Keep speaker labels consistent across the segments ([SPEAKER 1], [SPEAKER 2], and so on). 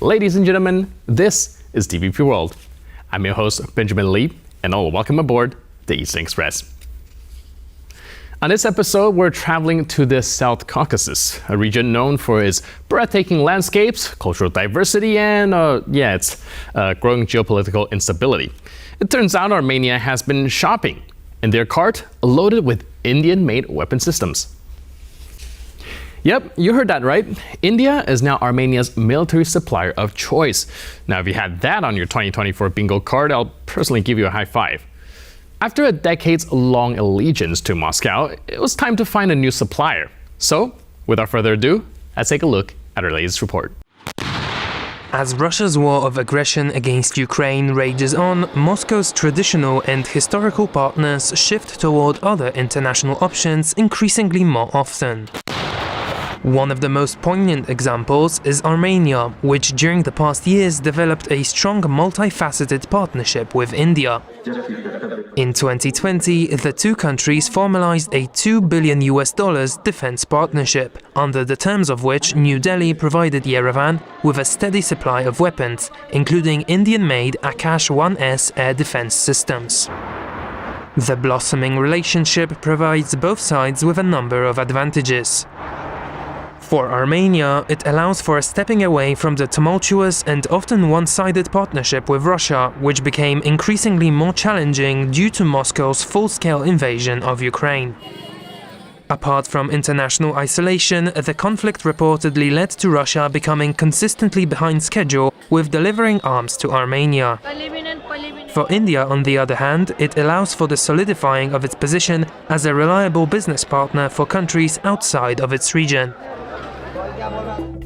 [SPEAKER 1] Ladies and gentlemen, this is DVP World. I'm your host, Benjamin Lee, and welcome aboard the Eastern Express. On this episode, we're traveling to the South Caucasus, a region known for its breathtaking landscapes, cultural diversity, and its growing geopolitical instability. It turns out Armenia has been shopping in their cart loaded with Indian-made weapon systems. Yep, you heard that right. India is now Armenia's military supplier of choice. Now, if you had that on your 2024 bingo card, I'll personally give you a high five. After a decades-long allegiance to Moscow, it was time to find a new supplier. So, without further ado, let's take a look at our latest report.
[SPEAKER 2] As Russia's war of aggression against Ukraine rages on, Moscow's traditional and historical partners shift toward other international options increasingly more often. One of the most poignant examples is Armenia, which during the past years developed a strong multifaceted partnership with India. In 2020, the two countries formalized a $2 billion defense partnership, under the terms of which New Delhi provided Yerevan with a steady supply of weapons, including Indian-made Akash-1S air defense systems. The blossoming relationship provides both sides with a number of advantages. For Armenia, it allows for a stepping away from the tumultuous and often one-sided partnership with Russia, which became increasingly more challenging due to Moscow's full-scale invasion of Ukraine. Apart from international isolation, the conflict reportedly led to Russia becoming consistently behind schedule with delivering arms to Armenia. For India, on the other hand, it allows for the solidifying of its position as a reliable business partner for countries outside of its region.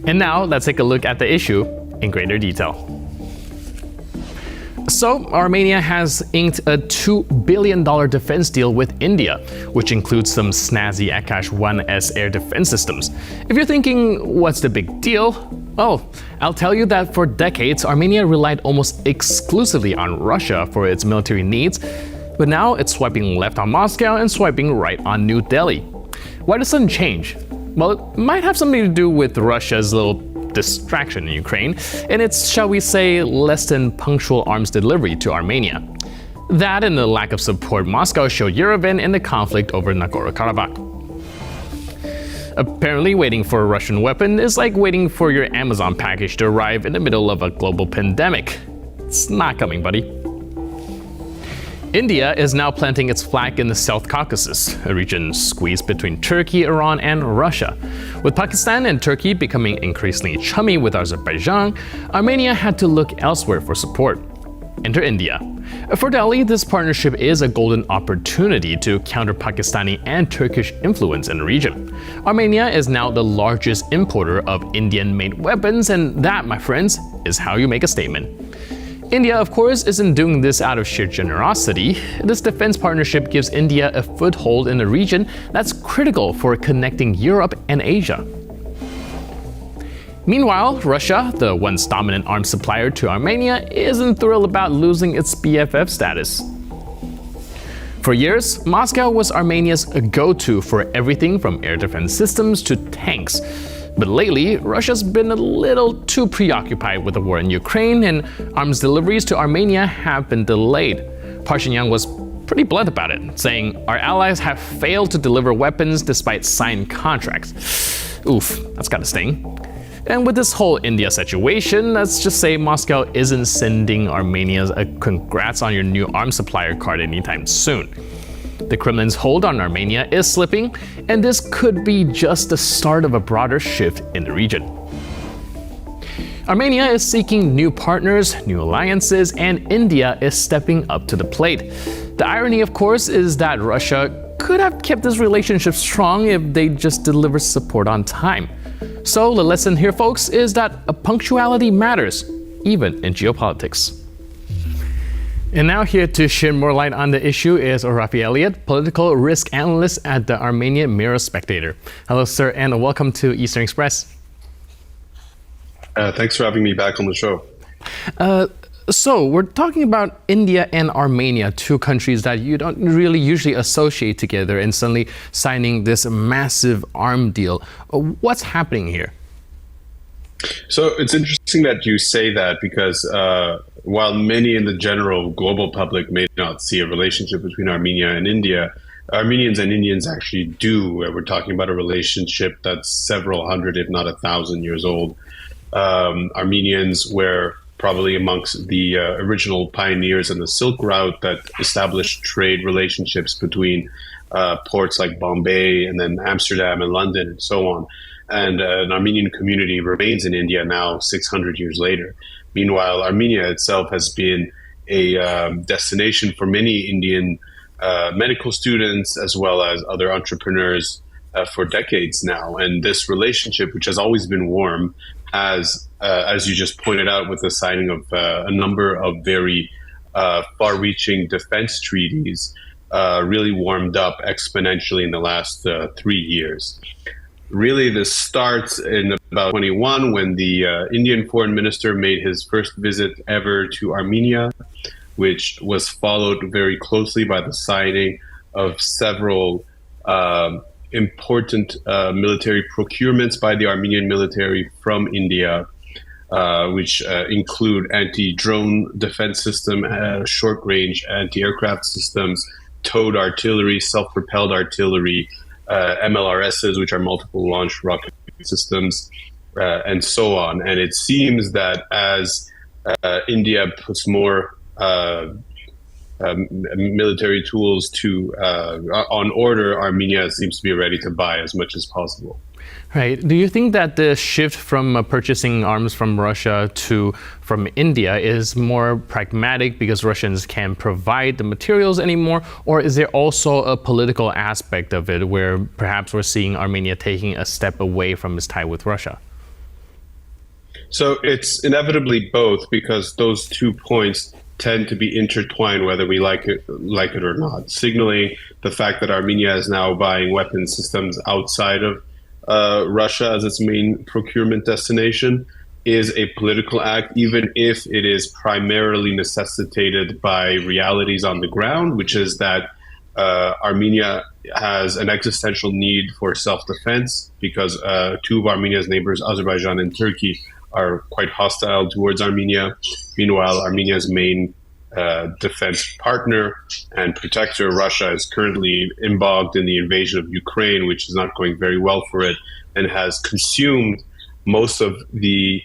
[SPEAKER 1] And now, let's take a look at the issue in greater detail. So, Armenia has inked a $2 billion defense deal with India, which includes some snazzy Akash-1S air defense systems. If you're thinking, what's the big deal? Well, I'll tell you that for decades, Armenia relied almost exclusively on Russia for its military needs, but now it's swiping left on Moscow and swiping right on New Delhi. Why the sudden change? Well, it might have something to do with Russia's little distraction in Ukraine and its, shall we say, less than punctual arms delivery to Armenia. That and the lack of support Moscow showed Yerevan in the conflict over Nagorno-Karabakh. Apparently, waiting for a Russian weapon is like waiting for your Amazon package to arrive in the middle of a global pandemic. It's not coming, buddy. India is now planting its flag in the South Caucasus, a region squeezed between Turkey, Iran, and Russia. With Pakistan and Turkey becoming increasingly chummy with Azerbaijan, Armenia had to look elsewhere for support. Enter India. For Delhi, this partnership is a golden opportunity to counter Pakistani and Turkish influence in the region. Armenia is now the largest importer of Indian-made weapons, and that, my friends, is how you make a statement. India, of course, isn't doing this out of sheer generosity. This defense partnership gives India a foothold in a region that's critical for connecting Europe and Asia. Meanwhile, Russia, the once dominant arms supplier to Armenia, isn't thrilled about losing its BFF status. For years, Moscow was Armenia's go-to for everything from air defense systems to tanks. But lately, Russia's been a little too preoccupied with the war in Ukraine, and arms deliveries to Armenia have been delayed. Pashinyan was pretty blunt about it, saying, "Our allies have failed to deliver weapons despite signed contracts." Oof, that's gotta sting. And with this whole India situation, let's just say Moscow isn't sending Armenia a congrats on your new arms supplier card anytime soon. The Kremlin's hold on Armenia is slipping, and this could be just the start of a broader shift in the region. Armenia is seeking new partners, new alliances, and India is stepping up to the plate. The irony, of course, is that Russia could have kept this relationship strong if they just delivered support on time. So the lesson here, folks, is that punctuality matters, even in geopolitics. And now here to shed more light on the issue is Rafi Elliott, political risk analyst at the Armenian Mirror Spectator. Hello, sir, and welcome to Eastern Express.
[SPEAKER 3] Thanks for having me back on the show.
[SPEAKER 1] So we're talking about India and Armenia, two countries that you don't really usually associate together, and suddenly signing this massive arm deal. What's happening here?
[SPEAKER 3] So it's interesting that you say that because while many in the general global public may not see a relationship between Armenia and India, Armenians and Indians actually do. We're talking about a relationship that's several hundred, if not 1,000 years old. Armenians were probably amongst the original pioneers in the Silk Route that established trade relationships between ports like Bombay and then Amsterdam and London and so on. And an Armenian community remains in India now 600 years later. Meanwhile, Armenia itself has been a destination for many Indian medical students as well as other entrepreneurs for decades now. And this relationship, which has always been warm, has, as you just pointed out, with the signing of a number of very far-reaching defense treaties, really warmed up exponentially in the last 3 years. Really, this starts in about 21 when the Indian foreign minister made his first visit ever to Armenia, which was followed very closely by the signing of several important military procurements by the Armenian military from India, which include anti-drone defense system, short-range anti-aircraft systems, towed artillery, self-propelled artillery, MLRSs, which are multiple launch rocket systems, and so on. And it seems that as India puts more military tools on order, Armenia seems to be ready to buy as much as possible.
[SPEAKER 1] Right. Do you think that the shift from purchasing arms from Russia to from India is more pragmatic because Russians can't provide the materials anymore? Or is there also a political aspect of it where perhaps we're seeing Armenia taking a step away from its tie with Russia?
[SPEAKER 3] So it's inevitably both because those 2 points tend to be intertwined whether we like it or not, signaling the fact that Armenia is now buying weapon systems outside of Russia as its main procurement destination is a political act, even if it is primarily necessitated by realities on the ground, which is that Armenia has an existential need for self-defense because two of Armenia's neighbors, Azerbaijan and Turkey, are quite hostile towards Armenia. Meanwhile, Armenia's main defense partner and protector, Russia, is currently embogged in the invasion of Ukraine, which is not going very well for it, and has consumed most of the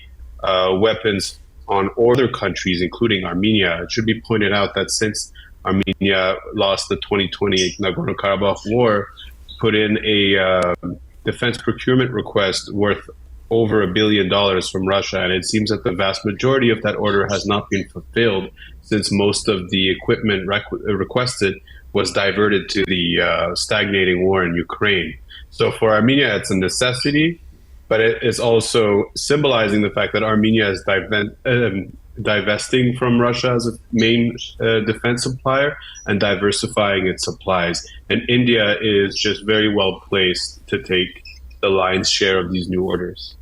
[SPEAKER 3] weapons on other countries, including Armenia. It should be pointed out that since Armenia lost the 2020 Nagorno-Karabakh war, put in a defense procurement request worth over $1 billion from Russia, and it seems that the vast majority of that order has not been fulfilled since most of the equipment requested was diverted to the stagnating war in Ukraine. So for Armenia, it's a necessity, but it is also symbolizing the fact that Armenia is divesting from Russia as a main defense supplier and diversifying its supplies. And India is just very well placed to take the lion's share of these new orders.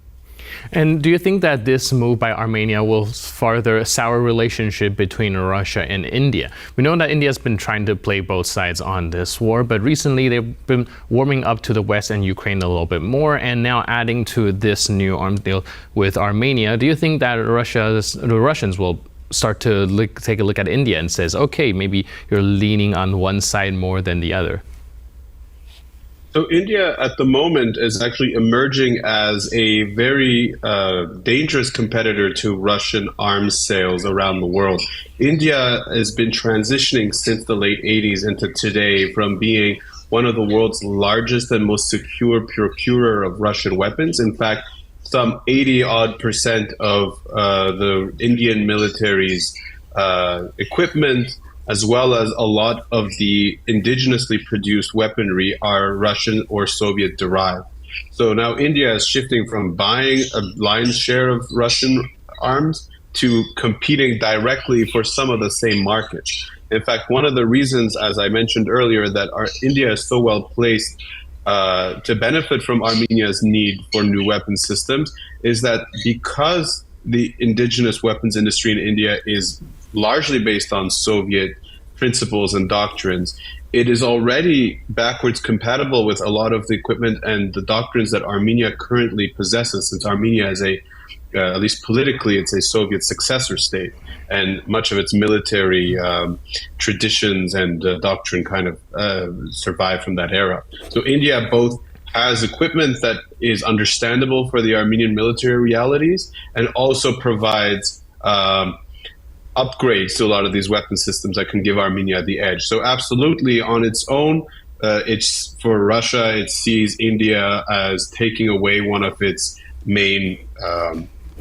[SPEAKER 1] And do you think that this move by Armenia will further a sour relationship between Russia and India? We know that India has been trying to play both sides on this war, but recently they've been warming up to the West and Ukraine a little bit more, and now adding to this new arms deal with Armenia. Do you think that the Russians will start to take a look at India and says, okay, maybe you're leaning on one side more than the other?
[SPEAKER 3] So India at the moment is actually emerging as a very dangerous competitor to Russian arms sales around the world. India has been transitioning since the late 80s into today from being one of the world's largest and most secure procurer of Russian weapons. In fact, some 80% of the Indian military's equipment, as well as a lot of the indigenously produced weaponry, are Russian or Soviet derived. So now India is shifting from buying a lion's share of Russian arms to competing directly for some of the same markets. In fact, one of the reasons, as I mentioned earlier, that India is so well placed to benefit from Armenia's need for new weapon systems is that because the indigenous weapons industry in India is largely based on Soviet principles and doctrines, it is already backwards compatible with a lot of the equipment and the doctrines that Armenia currently possesses, since Armenia is a at least politically, it's a Soviet successor state, and much of its military traditions and doctrine kind of survive from that era. So India both has equipment that is understandable for the Armenian military realities, and also provides upgrades to a lot of these weapon systems that can give Armenia the edge. So absolutely, on its own, it's for Russia, it sees India as taking away one of its main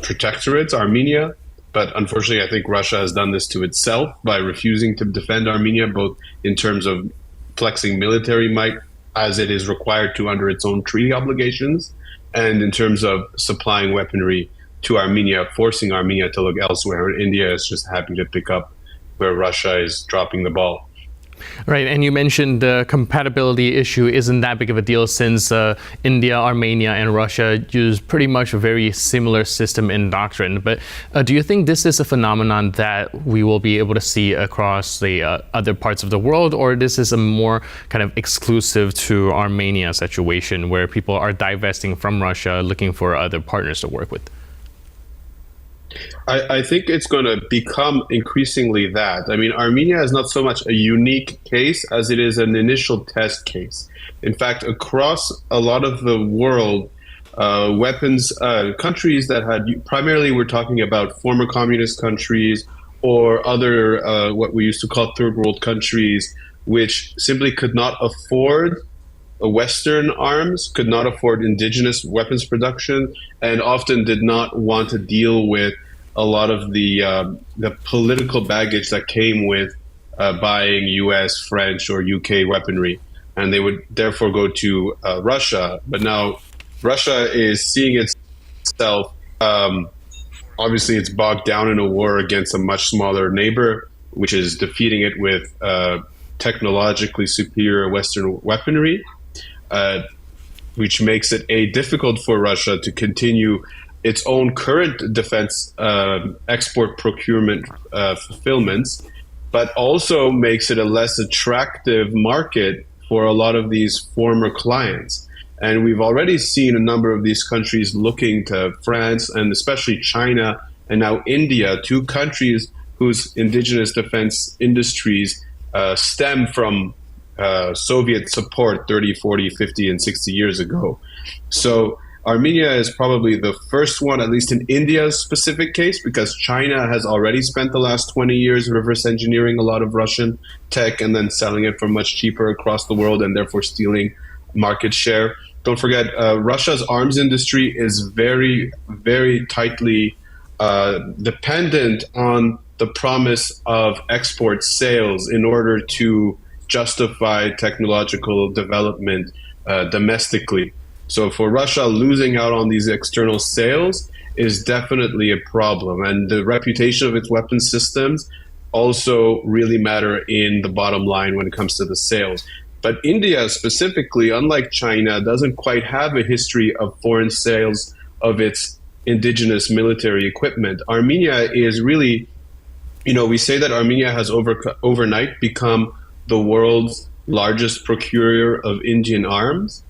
[SPEAKER 3] protectorates, Armenia. But unfortunately, I think Russia has done this to itself by refusing to defend Armenia, both in terms of flexing military might as it is required to under its own treaty obligations, and in terms of supplying weaponry to Armenia, forcing Armenia to look elsewhere. And India is just happy to pick up where Russia is dropping the ball.
[SPEAKER 1] Right, and you mentioned the compatibility issue isn't that big of a deal since India, Armenia, and Russia use pretty much a very similar system in doctrine. But do you think this is a phenomenon that we will be able to see across the other parts of the world, or this is a more kind of exclusive to Armenia situation where people are divesting from Russia, looking for other partners to work with?
[SPEAKER 3] I think it's going to become increasingly that. I mean, Armenia is not so much a unique case as it is an initial test case. In fact, across a lot of the world, countries that had, primarily we're talking about former communist countries or other, what we used to call third world countries, which simply could not afford Western arms, could not afford indigenous weapons production, and often did not want to deal with a lot of the political baggage that came with buying U.S., French, or U.K. weaponry, and they would therefore go to Russia. But now Russia is seeing itself, obviously it's bogged down in a war against a much smaller neighbor, which is defeating it with technologically superior Western weaponry, which makes it difficult for Russia to continue its own current defense export procurement fulfillments, but also makes it a less attractive market for a lot of these former clients. And we've already seen a number of these countries looking to France and especially China and now India, two countries whose indigenous defense industries stem from Soviet support 30, 40, 50, and 60 years ago. So Armenia is probably the first one, at least in India's specific case, because China has already spent the last 20 years reverse engineering a lot of Russian tech and then selling it for much cheaper across the world and therefore stealing market share. Don't forget, Russia's arms industry is very, very tightly dependent on the promise of export sales in order to justify technological development domestically. So for Russia, losing out on these external sales is definitely a problem. And the reputation of its weapon systems also really matter in the bottom line when it comes to the sales. But India specifically, unlike China, doesn't quite have a history of foreign sales of its indigenous military equipment. Armenia is really, we say that Armenia has overnight become the world's largest procurer of Indian arms.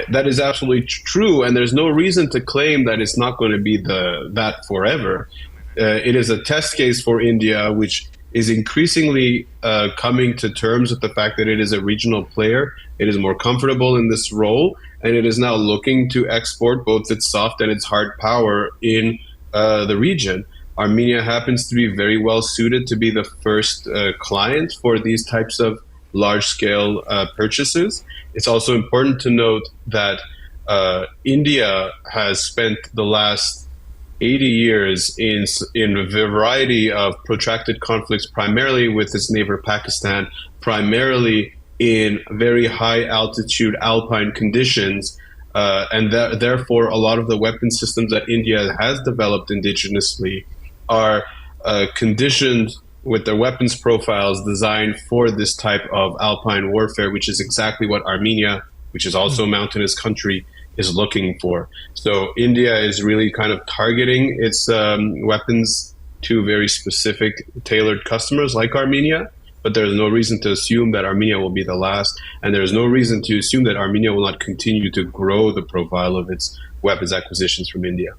[SPEAKER 3] That is absolutely true, and there's no reason to claim that it's not going to be that forever. It is a test case for India, which is increasingly coming to terms with the fact that it is a regional player. It is more comfortable in this role, and it is now looking to export both its soft and its hard power in the region. Armenia happens to be very well suited to be the first client for these types of large-scale purchases. It's also important to note that India has spent the last 80 years in a variety of protracted conflicts, primarily with its neighbor Pakistan, primarily in very high altitude alpine conditions, and therefore a lot of the weapon systems that India has developed indigenously are conditioned with their weapons profiles designed for this type of alpine warfare, which is exactly what Armenia, which is also a mountainous country, is looking for. So India is really kind of targeting its weapons to very specific tailored customers like Armenia, but there's no reason to assume that Armenia will be the last, and there's no reason to assume that Armenia will not continue to grow the profile of its weapons acquisitions from India.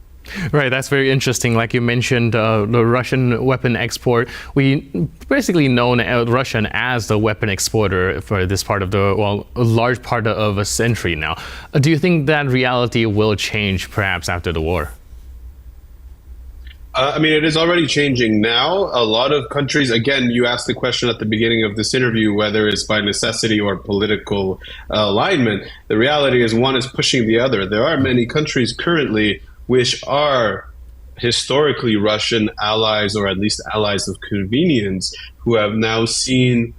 [SPEAKER 1] Right, that's very interesting. Like you mentioned, the Russian weapon export, we basically known Russian as the weapon exporter for this part of the, well, a large part of a century now. Do you think that reality will change perhaps after the war?
[SPEAKER 3] I mean, it is already changing now. A lot of countries, again, you asked the question at the beginning of this interview, whether it's by necessity or political alignment. The reality is one is pushing the other. There are many countries currently which are historically Russian allies, or at least allies of convenience, who have now seen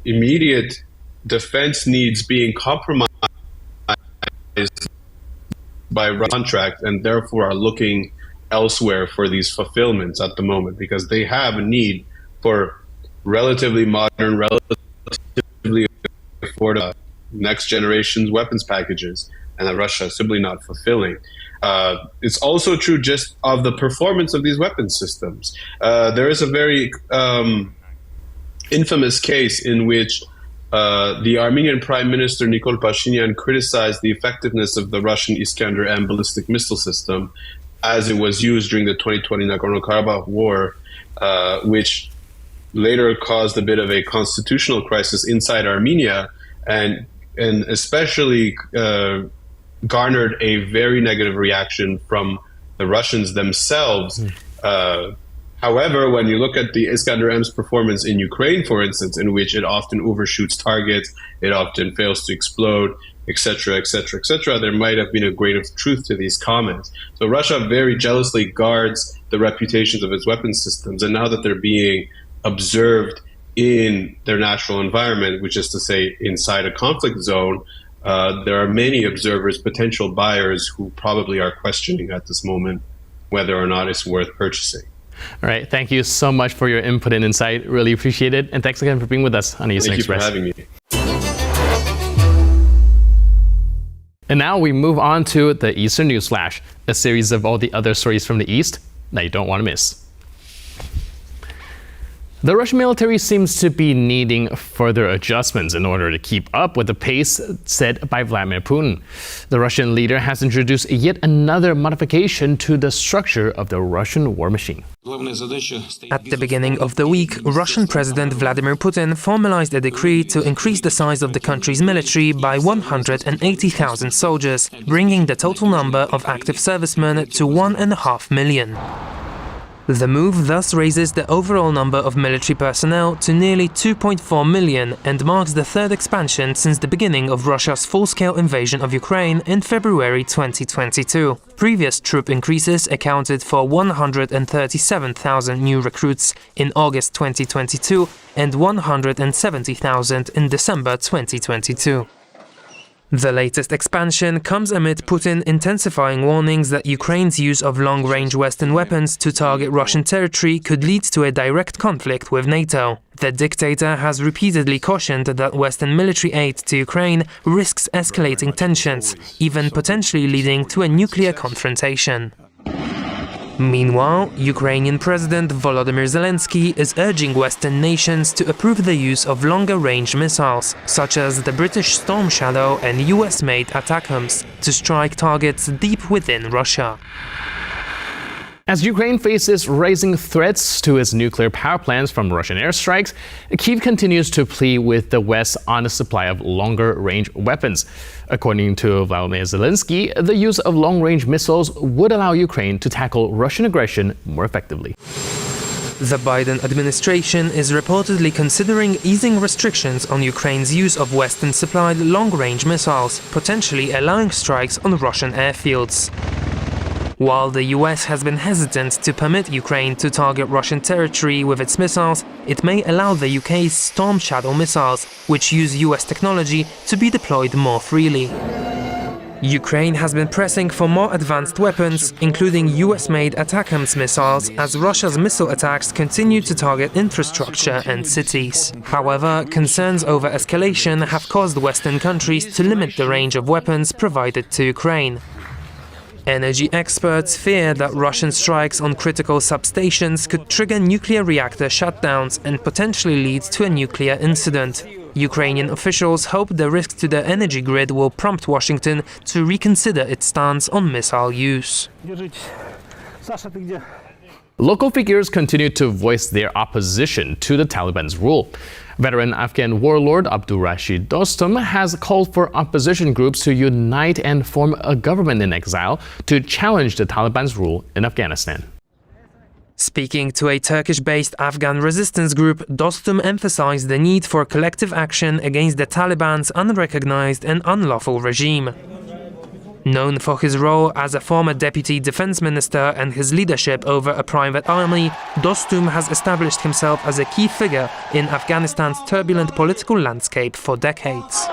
[SPEAKER 3] immediate defense needs being compromised by contract, and therefore are looking elsewhere for these fulfillments at the moment, because they have a need for relatively modern, relatively affordable next generation's weapons packages, and that Russia is simply not fulfilling. It's also true just of the performance of these weapon systems. There is a very infamous case in which the Armenian Prime Minister Nikol Pashinyan criticized the effectiveness of the Russian Iskander-M ballistic missile system as it was used during the 2020 Nagorno-Karabakh war, which later caused a bit of a constitutional crisis inside Armenia, and especially garnered a very negative reaction from the Russians themselves. However, when you look at the Iskander-M's performance in Ukraine, for instance, in which it often overshoots targets, it often fails to explode, etc., etc., etc., there might have been a grain of truth to these comments. So Russia very jealously guards the reputations of its weapon systems, and now that they're being observed in their natural environment, which is to say inside a conflict zone, there are many observers, potential buyers, who probably are questioning at this moment whether or not it's worth purchasing.
[SPEAKER 1] All right. Thank you so much for your input and insight. Really appreciate it. And thanks again for being with us on Eastern Express.
[SPEAKER 3] Thank you for having me.
[SPEAKER 1] And now we move on to the Eastern News Flash, a series of all the other stories from the East that you don't want to miss. The Russian military seems to be needing further adjustments in order to keep up with the pace set by Vladimir Putin. The Russian leader has introduced yet another modification to the structure of the Russian war machine.
[SPEAKER 2] At the beginning of the week, Russian President Vladimir Putin formalized a decree to increase the size of the country's military by 180,000 soldiers, bringing the total number of active servicemen to 1.5 million. The move thus raises the overall number of military personnel to nearly 2.4 million and marks the third expansion since the beginning of Russia's full-scale invasion of Ukraine in February 2022. Previous troop increases accounted for 137,000 new recruits in August 2022 and 170,000 in December 2022. The latest expansion comes amid Putin intensifying warnings that Ukraine's use of long-range Western weapons to target Russian territory could lead to a direct conflict with NATO. The dictator has repeatedly cautioned that Western military aid to Ukraine risks escalating tensions, even potentially leading to a nuclear confrontation. Meanwhile, Ukrainian President Volodymyr Zelensky is urging Western nations to approve the use of longer-range missiles, such as the British Storm Shadow and US-made ATACMS, to strike targets deep within Russia.
[SPEAKER 1] As Ukraine faces rising threats to its nuclear power plants from Russian airstrikes, Kyiv continues to plead with the West on a supply of longer-range weapons. According to Vladimir Zelensky, the use of long-range missiles would allow Ukraine to tackle Russian aggression more effectively.
[SPEAKER 2] The Biden administration is reportedly considering easing restrictions on Ukraine's use of Western-supplied long-range missiles, potentially allowing strikes on Russian airfields. While the US has been hesitant to permit Ukraine to target Russian territory with its missiles, it may allow the UK's Storm Shadow missiles, which use US technology, to be deployed more freely. Ukraine has been pressing for more advanced weapons, including US-made ATACMS missiles, as Russia's missile attacks continue to target infrastructure and cities. However, concerns over escalation have caused Western countries to limit the range of weapons provided to Ukraine. Energy experts fear that Russian strikes on critical substations could trigger nuclear reactor shutdowns and potentially lead to a nuclear incident. Ukrainian officials hope the risk to the energy grid will prompt Washington to reconsider its stance on missile use.
[SPEAKER 1] Local figures continue to voice their opposition to the Taliban's rule. Veteran Afghan warlord Abdurrashid Dostum has called for opposition groups to unite and form a government in exile to challenge the Taliban's rule in Afghanistan.
[SPEAKER 2] Speaking to a Turkish-based Afghan resistance group, Dostum emphasized the need for collective action against the Taliban's unrecognized and unlawful regime. Known for his role as a former deputy defense minister and his leadership over a private army, Dostum has established himself as a key figure in Afghanistan's turbulent political landscape for decades.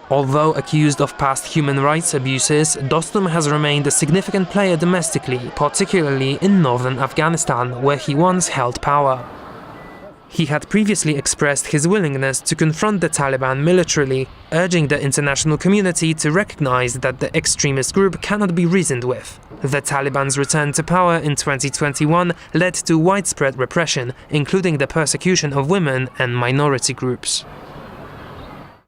[SPEAKER 2] Although accused of past human rights abuses, Dostum has remained a significant player domestically, particularly in northern Afghanistan, where he once held power. He had previously expressed his willingness to confront the Taliban militarily, urging the international community to recognize that the extremist group cannot be reasoned with. The Taliban's return to power in 2021 led to widespread repression, including the persecution of women and minority groups.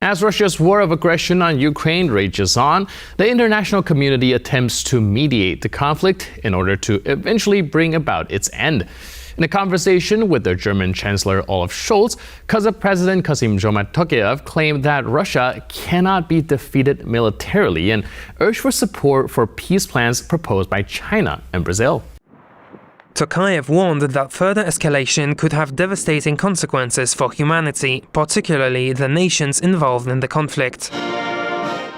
[SPEAKER 1] As Russia's war of aggression on Ukraine rages on, the international community attempts to mediate the conflict in order to eventually bring about its end. In a conversation with the German Chancellor Olaf Scholz, Kazakh President Kassym-Jomart Tokayev claimed that Russia cannot be defeated militarily and urged for support for peace plans proposed by China and Brazil.
[SPEAKER 2] Tokayev warned that further escalation could have devastating consequences for humanity, particularly the nations involved in the conflict.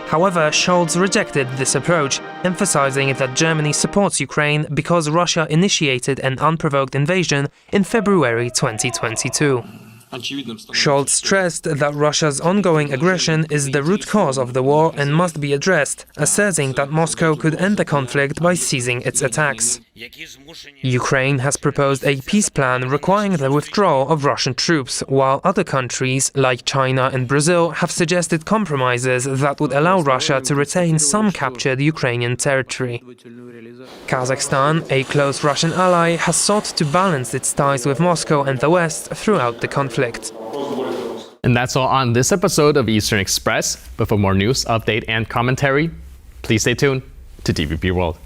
[SPEAKER 2] However, Scholz rejected this approach, emphasizing that Germany supports Ukraine because Russia initiated an unprovoked invasion in February 2022. Scholz stressed that Russia's ongoing aggression is the root cause of the war and must be addressed, asserting that Moscow could end the conflict by ceasing its attacks. Ukraine has proposed a peace plan requiring the withdrawal of Russian troops, while other countries, like China and Brazil, have suggested compromises that would allow Russia to retain some captured Ukrainian territory. Kazakhstan, a close Russian ally, has sought to balance its ties with Moscow and the West throughout the conflict.
[SPEAKER 1] And that's all on this episode of Eastern Express. But for more news, update, and commentary, please stay tuned to TVP World.